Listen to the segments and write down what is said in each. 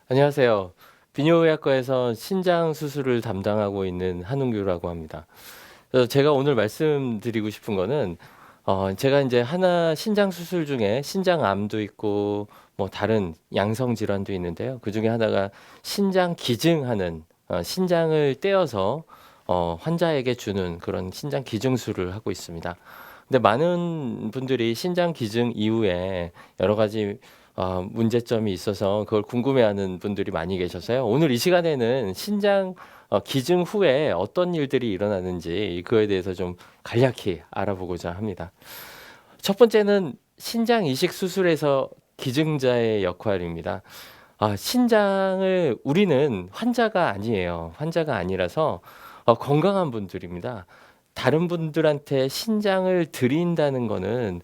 안녕하세요. 비뇨의학과에서 신장 수술을 담당하고 있는 한웅규라고 합니다. 그래서 제가 오늘 말씀드리고 싶은 거는 제가 이제 하나 신장 수술 중에 신장암도 있고 뭐 다른 양성 질환도 있는데요. 그 중에 하나가 신장 기증하는 신장을 떼어서 환자에게 주는 그런 신장 기증술을 하고 있습니다. 근데 많은 분들이 신장 기증 이후에 여러 가지 문제점이 있어서 그걸 궁금해하는 분들이 많이 계셔서요. 오늘 이 시간에는 신장 기증 후에 어떤 일들이 일어나는지 그거에 대해서 좀 간략히 알아보고자 합니다. 첫 번째는 신장 이식 수술에서 기증자의 역할입니다. 신장을 우리는 환자가 아니에요. 환자가 아니라서 건강한 분들입니다. 다른 분들한테 신장을 드린다는 거는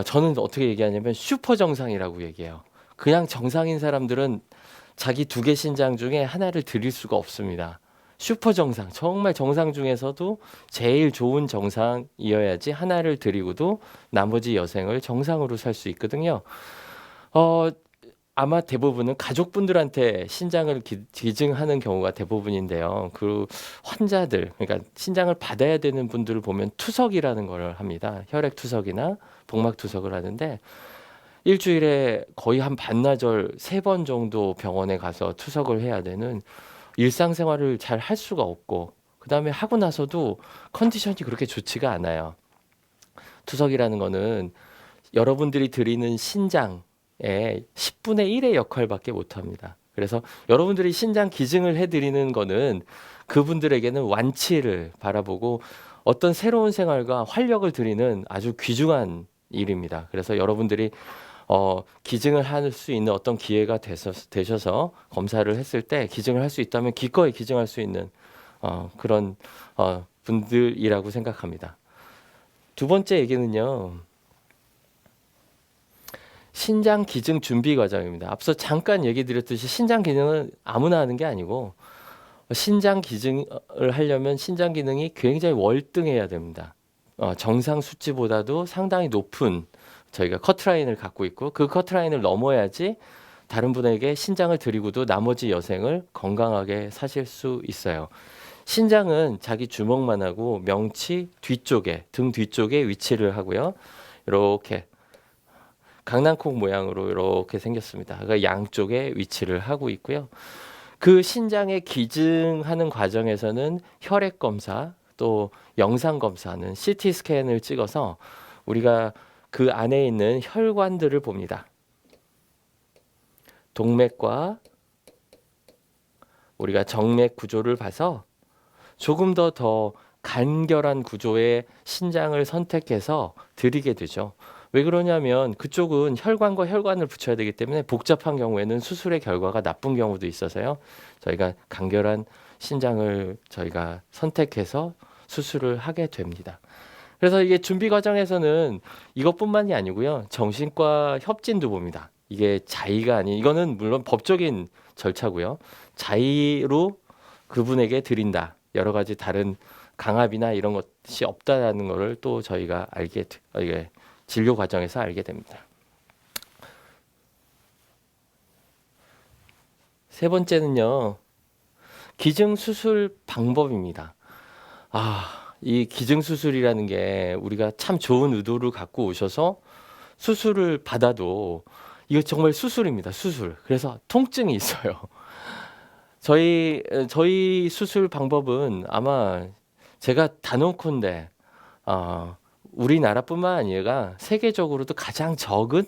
저는 어떻게 얘기하냐면 슈퍼 정상이라고 얘기해요. 그냥 정상인 사람들은 자기 두 개 신장 중에 하나를 드릴 수가 없습니다. 슈퍼 정상, 정말 정상 중에서도 제일 좋은 정상이어야지 하나를 드리고도 나머지 여생을 정상으로 살 수 있거든요. 어, 아마 대부분은 가족분들한테 신장을 기증하는 경우가 대부분인데요. 그 환자들, 그러니까 신장을 받아야 되는 분들을 보면 투석이라는 걸 합니다. 혈액 투석이나 복막 투석을 하는데 일주일에 거의 한 반나절 3번 정도 병원에 가서 투석을 해야 되는 일상생활을 잘 할 수가 없고 그다음에 하고 나서도 컨디션이 그렇게 좋지가 않아요. 투석이라는 거는 여러분들이 드리는 신장의 10분의 1의 역할밖에 못 합니다. 그래서 여러분들이 신장 기증을 해드리는 거는 그분들에게는 완치를 바라보고 어떤 새로운 생활과 활력을 드리는 아주 귀중한 일입니다. 그래서 여러분들이 기증을 할 수 있는 어떤 기회가 되셔서 검사를 했을 때 기증을 할 수 있다면 기꺼이 기증할 수 있는 그런 분들이라고 생각합니다. 두 번째 얘기는요. 신장 기증 준비 과정입니다. 앞서 잠깐 얘기 드렸듯이 신장 기능은 아무나 하는 게 아니고 신장 기증을 하려면 신장 기능이 굉장히 월등해야 됩니다. 정상 수치보다도 상당히 높은 저희가 커트라인을 갖고 있고 그 커트라인을 넘어야지 다른 분에게 신장을 드리고도 나머지 여생을 건강하게 사실 수 있어요. 신장은 자기 주먹만 하고 명치 뒤쪽에 등 뒤쪽에 위치를 하고요. 이렇게 강낭콩 모양으로 이렇게 생겼습니다. 그러니까 양쪽에 위치를 하고 있고요. 그 신장에 기증하는 과정에서는 혈액 검사 또 영상 검사는 CT 스캔을 찍어서 우리가 그 안에 있는 혈관들을 봅니다. 동맥과 우리가 정맥 구조를 봐서 조금 더 간결한 구조의 신장을 선택해서 드리게 되죠. 왜 그러냐면 그쪽은 혈관과 혈관을 붙여야 되기 때문에 복잡한 경우에는 수술의 결과가 나쁜 경우도 있어서요. 저희가 간결한 신장을 저희가 선택해서 수술을 하게 됩니다. 그래서 이게 준비 과정에서는 이것뿐만이 아니고요. 정신과 협진도 봅니다. 이게 자의가 아닌 이거는 물론 법적인 절차고요. 자의로 그분에게 드린다. 여러 가지 다른 강압이나 이런 것이 없다라는 것을 또 저희가 이게 진료 과정에서 알게 됩니다. 세 번째는요. 기증 수술 방법입니다. 이 기증 수술이라는 게 우리가 참 좋은 의도를 갖고 오셔서 수술을 받아도 이거 정말 수술입니다. 수술. 그래서 통증이 있어요. 저희 수술 방법은 아마 제가 단언컨대 어, 우리나라뿐만 아니라 세계적으로도 가장 적은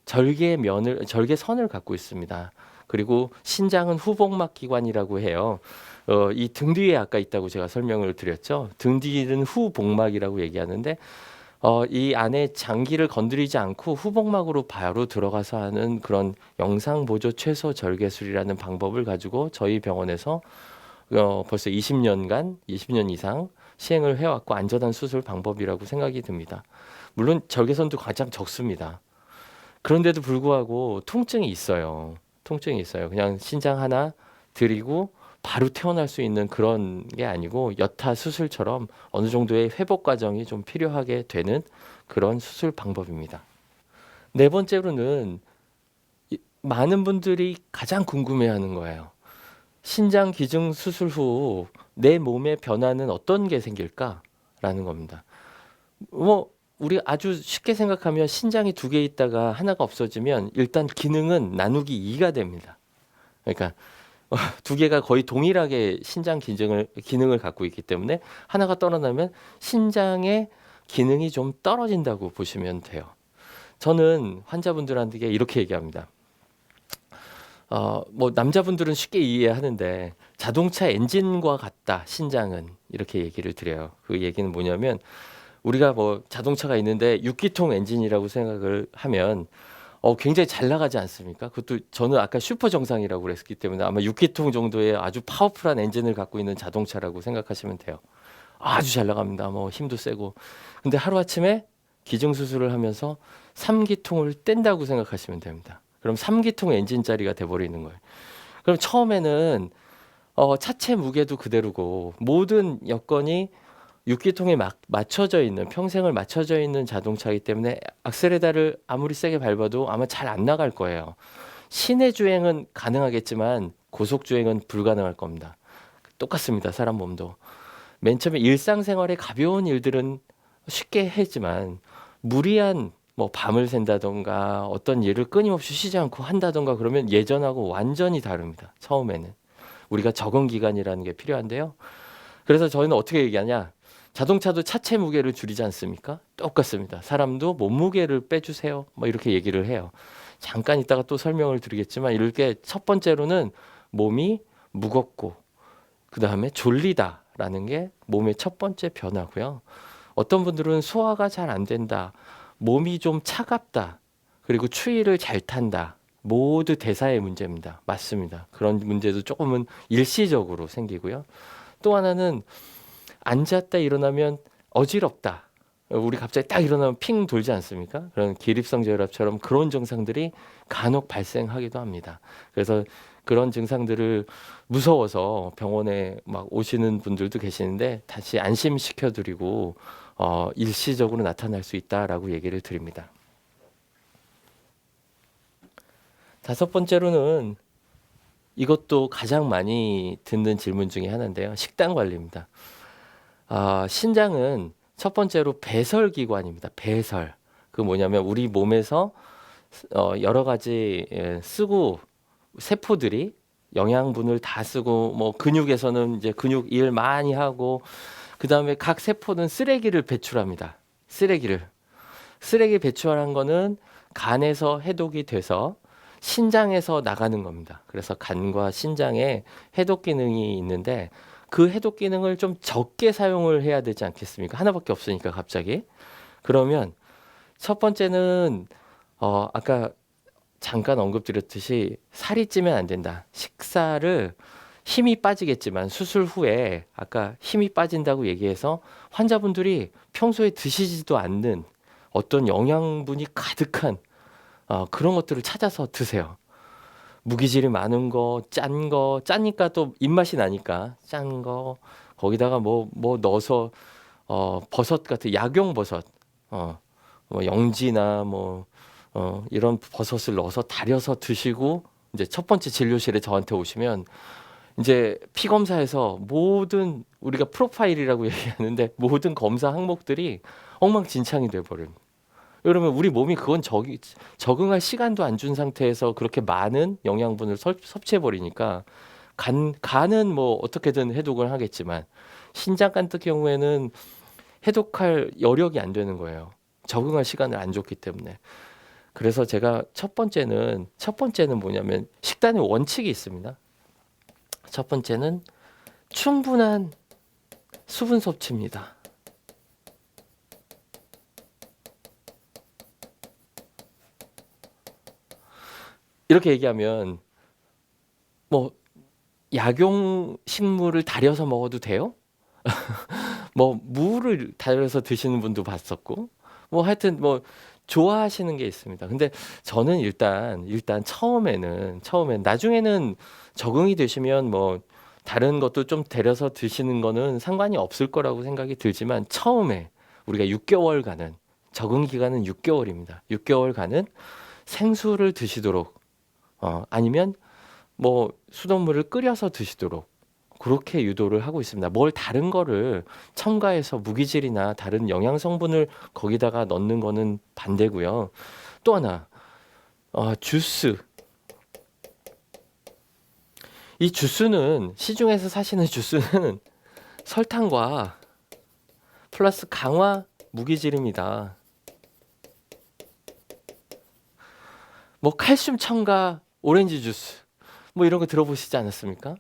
절개선을 갖고 있습니다. 그리고 신장은 후복막 기관이라고 해요. 이 등 뒤에 아까 있다고 제가 설명을 드렸죠. 등 뒤는 후복막이라고 얘기하는데 이 안에 장기를 건드리지 않고 후복막으로 바로 들어가서 하는 그런 영상 보조 최소 절개술이라는 방법을 가지고 저희 병원에서 벌써 20년 이상 시행을 해왔고 안전한 수술 방법이라고 생각이 듭니다. 물론 절개선도 가장 적습니다. 그런데도 불구하고 통증이 있어요. 통증이 있어요. 그냥 신장 하나 드리고 바로 퇴원할 수 있는 그런 게 아니고 여타 수술처럼 어느 정도의 회복 과정이 좀 필요하게 되는 그런 수술 방법입니다. 네 번째로는 많은 분들이 가장 궁금해하는 거예요. 신장 기증 수술 후 내 몸의 변화는 어떤 게 생길까라는 겁니다. 뭐 우리 아주 쉽게 생각하면 신장이 두 개 있다가 하나가 없어지면 일단 기능은 나누기 2가 됩니다. 그러니까 두 개가 거의 동일하게 신장 기능을 갖고 있기 때문에 하나가 떨어지면 신장의 기능이 좀 떨어진다고 보시면 돼요. 저는 환자분들한테 이렇게 얘기합니다. 뭐 남자분들은 쉽게 이해하는데 자동차 엔진과 같다, 신장은. 이렇게 얘기를 드려요. 그 얘기는 뭐냐면 우리가 뭐 자동차가 있는데 6기통 엔진이라고 생각을 하면 굉장히 잘 나가지 않습니까? 그것도 저는 아까 슈퍼 정상이라고 그랬기 때문에 아마 6기통 정도의 아주 파워풀한 엔진을 갖고 있는 자동차라고 생각하시면 돼요. 아주 잘 나갑니다. 뭐 힘도 세고. 근데 하루아침에 기증수술을 하면서 3기통을 뗀다고 생각하시면 됩니다. 그럼 3기통 엔진짜리가 돼버리는 거예요. 그럼 처음에는 차체 무게도 그대로고 모든 여건이 6기통에 맞춰져 있는, 평생을 맞춰져 있는 자동차이기 때문에 악셀에다를 아무리 세게 밟아도 아마 잘 안 나갈 거예요. 시내 주행은 가능하겠지만 고속 주행은 불가능할 겁니다. 똑같습니다. 사람 몸도. 맨 처음에 일상생활의 가벼운 일들은 쉽게 했지만 무리한 뭐 밤을 샌다던가 어떤 일을 끊임없이 쉬지 않고 한다던가 그러면 예전하고 완전히 다릅니다. 처음에는. 우리가 적응 기간이라는 게 필요한데요. 그래서 저희는 어떻게 얘기하냐? 자동차도 차체 무게를 줄이지 않습니까? 똑같습니다. 사람도 몸무게를 빼주세요. 뭐 이렇게 얘기를 해요. 잠깐 이따가 또 설명을 드리겠지만 이렇게 첫 번째로는 몸이 무겁고 그 다음에 졸리다라는 게 몸의 첫 번째 변화고요. 어떤 분들은 소화가 잘 안 된다. 몸이 좀 차갑다. 그리고 추위를 잘 탄다. 모두 대사의 문제입니다. 맞습니다. 그런 문제도 조금은 일시적으로 생기고요. 또 하나는 앉았다 일어나면 어지럽다. 우리 갑자기 딱 일어나면 핑 돌지 않습니까? 그런 기립성 저혈압처럼 그런 증상들이 간혹 발생하기도 합니다. 그래서 그런 증상들을 무서워서 병원에 막 오시는 분들도 계시는데 다시 안심시켜드리고 일시적으로 나타날 수 있다라고 얘기를 드립니다. 다섯 번째로는 이것도 가장 많이 듣는 질문 중에 하나인데요. 식단 관리입니다. 신장은 첫 번째로 배설기관입니다. 배설. 그 뭐냐면 우리 몸에서 여러 가지 쓰고 세포들이 영양분을 다 쓰고 뭐 근육에서는 이제 근육 일 많이 하고 그 다음에 각 세포는 쓰레기를 배출합니다. 쓰레기 배출한 거는 간에서 해독이 돼서 신장에서 나가는 겁니다. 그래서 간과 신장에 해독 기능이 있는데 그 해독 기능을 좀 적게 사용을 해야 되지 않겠습니까? 하나밖에 없으니까 갑자기. 그러면 첫 번째는 아까 잠깐 언급드렸듯이 살이 찌면 안 된다. 식사를 힘이 빠지겠지만 수술 후에 아까 힘이 빠진다고 얘기해서 환자분들이 평소에 드시지도 않는 어떤 영양분이 가득한 그런 것들을 찾아서 드세요. 무기질이 많은 거, 짜니까 또 입맛이 나니까 짠 거, 거기다가 뭐 넣어서 버섯 같은 약용 버섯, 뭐 영지나 이런 버섯을 넣어서 달여서 드시고 이제 첫 번째 진료실에 저한테 오시면 이제 피 검사에서 모든 우리가 프로파일이라고 얘기하는데 모든 검사 항목들이 엉망진창이 돼 버립니다. 그러면 우리 몸이 그건 적응할 시간도 안 준 상태에서 그렇게 많은 영양분을 섭취해 버리니까 간은 뭐 어떻게든 해독을 하겠지만 신장 같은 경우에는 해독할 여력이 안 되는 거예요. 적응할 시간을 안 줬기 때문에. 그래서 제가 첫 번째는 뭐냐면 식단의 원칙이 있습니다. 첫 번째는 충분한 수분 섭취입니다. 이렇게 얘기하면 뭐 약용 식물을 달여서 먹어도 돼요? 뭐 무를 달여서 드시는 분도 봤었고 뭐 하여튼 뭐 좋아하시는 게 있습니다. 근데 저는 일단 처음엔 나중에는 적응이 되시면 뭐 다른 것도 좀 데려서 드시는 거는 상관이 없을 거라고 생각이 들지만 처음에 우리가 6개월간은 적응 기간은 6개월입니다. 6개월간은 생수를 드시도록 아니면 뭐 수돗물을 끓여서 드시도록 그렇게 유도를 하고 있습니다. 뭘 다른 거를 첨가해서 무기질이나 다른 영양 성분을 거기다가 넣는 거는 반대고요. 또 하나, 주스. 이 주스는 시중에서 사시는 주스는 설탕과 플러스 강화 무기질입니다. 뭐 칼슘 첨가 오렌지 주스 뭐 이런 거 들어보시지 않았습니까?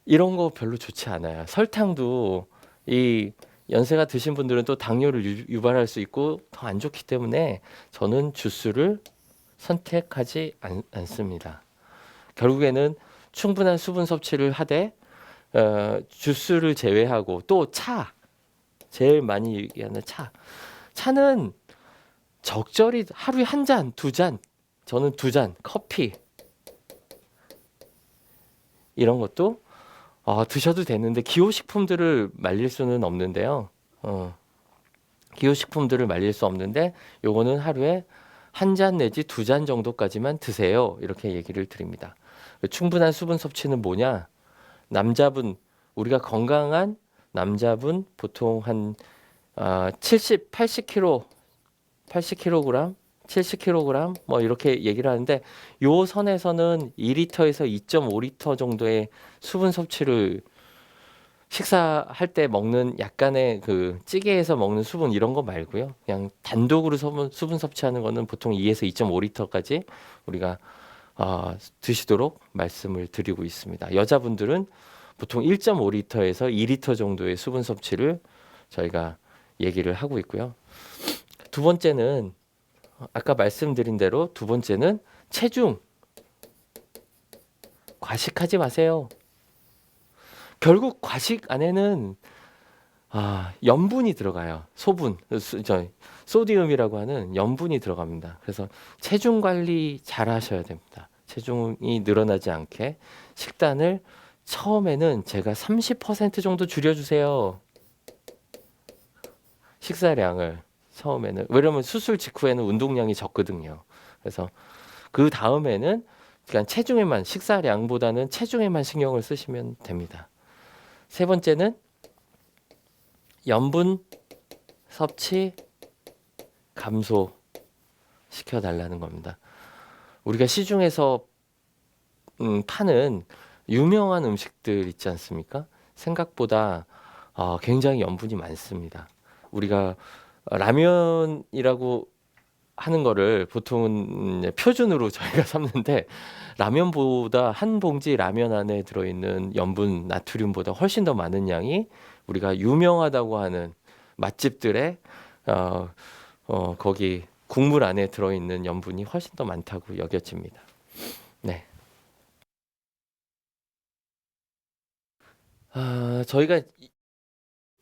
이런 거 별로 좋지 않아요. 설탕도 이 연세가 드신 분들은 또 당뇨를 유발할 수 있고 더 안 좋기 때문에 저는 주스를 선택하지 않습니다. 결국에는 충분한 수분 섭취를 하되 주스를 제외하고 또 차, 제일 많이 얘기하는 차. 차는 적절히 하루에 한 잔, 두 잔, 저는 두 잔, 커피 이런 것도 드셔도 되는데 기호식품들을 말릴 수는 없는데요. 기호식품들을 말릴 수 없는데 요거는 하루에 한 잔 내지 두 잔 정도까지만 드세요. 이렇게 얘기를 드립니다. 충분한 수분 섭취는 뭐냐? 남자분 우리가 건강한 남자분 보통 한 70, 80kg, 80kg, 70kg 뭐 이렇게 얘기를 하는데 요 선에서는 2리터에서 2.5리터 정도의 수분 섭취를 식사할 때 먹는 약간의 그 찌개에서 먹는 수분 이런 거 말고요. 그냥 단독으로 수분 섭취하는 거는 보통 2에서 2.5리터까지 우리가 드시도록 말씀을 드리고 있습니다. 여자분들은 보통 1.5리터에서 2리터 정도의 수분 섭취를 저희가 얘기를 하고 있고요. 두 번째는 아까 말씀드린 대로 두 번째는 체중. 과식하지 마세요. 결국 과식 안에는 염분이 들어가요. 소디움이라고 하는 염분이 들어갑니다. 그래서 체중 관리 잘 하셔야 됩니다. 체중이 늘어나지 않게 식단을 처음에는 제가 30% 정도 줄여주세요. 식사량을 처음에는. 왜냐면 수술 직후에는 운동량이 적거든요. 그래서 그 다음에는 그냥 체중에만 식사량보다는 체중에만 신경을 쓰시면 됩니다. 세 번째는 염분 섭취 감소 시켜달라는 겁니다. 우리가 시중에서 파는 유명한 음식들 있지 않습니까? 생각보다 굉장히 염분이 많습니다. 우리가 라면이라고 하는 거를 보통은 표준으로 저희가 삼는데 라면보다 한 봉지 라면 안에 들어있는 염분 나트륨보다 훨씬 더 많은 양이 우리가 유명하다고 하는 맛집들의 거기 국물 안에 들어있는 염분이 훨씬 더 많다고 여겨집니다. 네. 저희가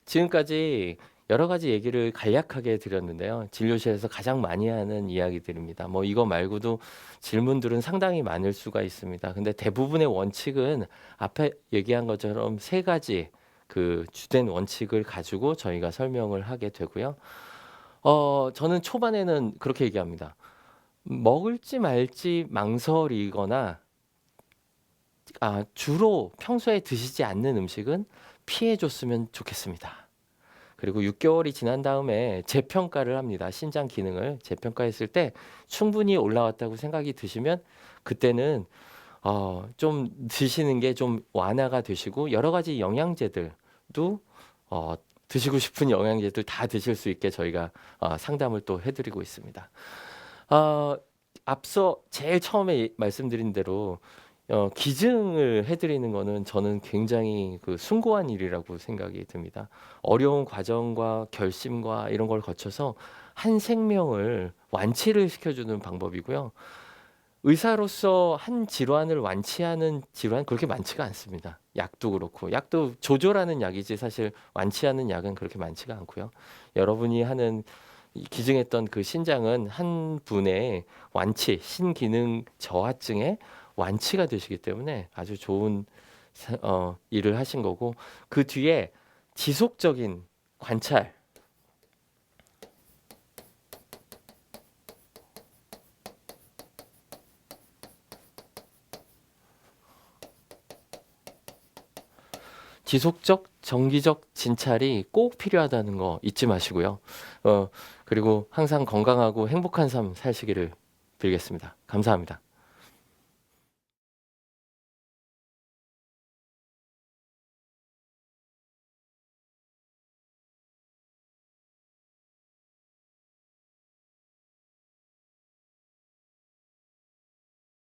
지금까지 여러 가지 얘기를 간략하게 드렸는데요. 진료실에서 가장 많이 하는 이야기들입니다. 뭐 이거 말고도 질문들은 상당히 많을 수가 있습니다. 근데 대부분의 원칙은 앞에 얘기한 것처럼 세 가지 그 주된 원칙을 가지고 저희가 설명을 하게 되고요. 저는 초반에는 그렇게 얘기합니다. 먹을지 말지 망설이거나 주로 평소에 드시지 않는 음식은 피해 줬으면 좋겠습니다. 그리고 6개월이 지난 다음에 재평가를 합니다. 신장 기능을 재평가했을 때 충분히 올라왔다고 생각이 드시면 그때는 좀 드시는 게 좀 완화가 되시고 여러 가지 영양제들도 드시고 싶은 영양제들 다 드실 수 있게 저희가 상담을 또 해드리고 있습니다. 앞서 제일 처음에 말씀드린 대로 기증을 해드리는 거는 저는 굉장히 그 숭고한 일이라고 생각이 듭니다. 어려운 과정과 결심과 이런 걸 거쳐서 한 생명을 완치를 시켜주는 방법이고요. 의사로서 한 질환을 완치하는 질환 그렇게 많지가 않습니다. 약도 그렇고 약도 조절하는 약이지 사실 완치하는 약은 그렇게 많지가 않고요. 여러분이 하는 기증했던 그 신장은 한 분의 완치, 신기능 저하증의 완치가 되시기 때문에 아주 좋은 일을 하신 거고 그 뒤에 지속적인 관찰 지속적 정기적 진찰이 꼭 필요하다는 거 잊지 마시고요. 그리고 항상 건강하고 행복한 삶 사시기를 빌겠습니다. 감사합니다.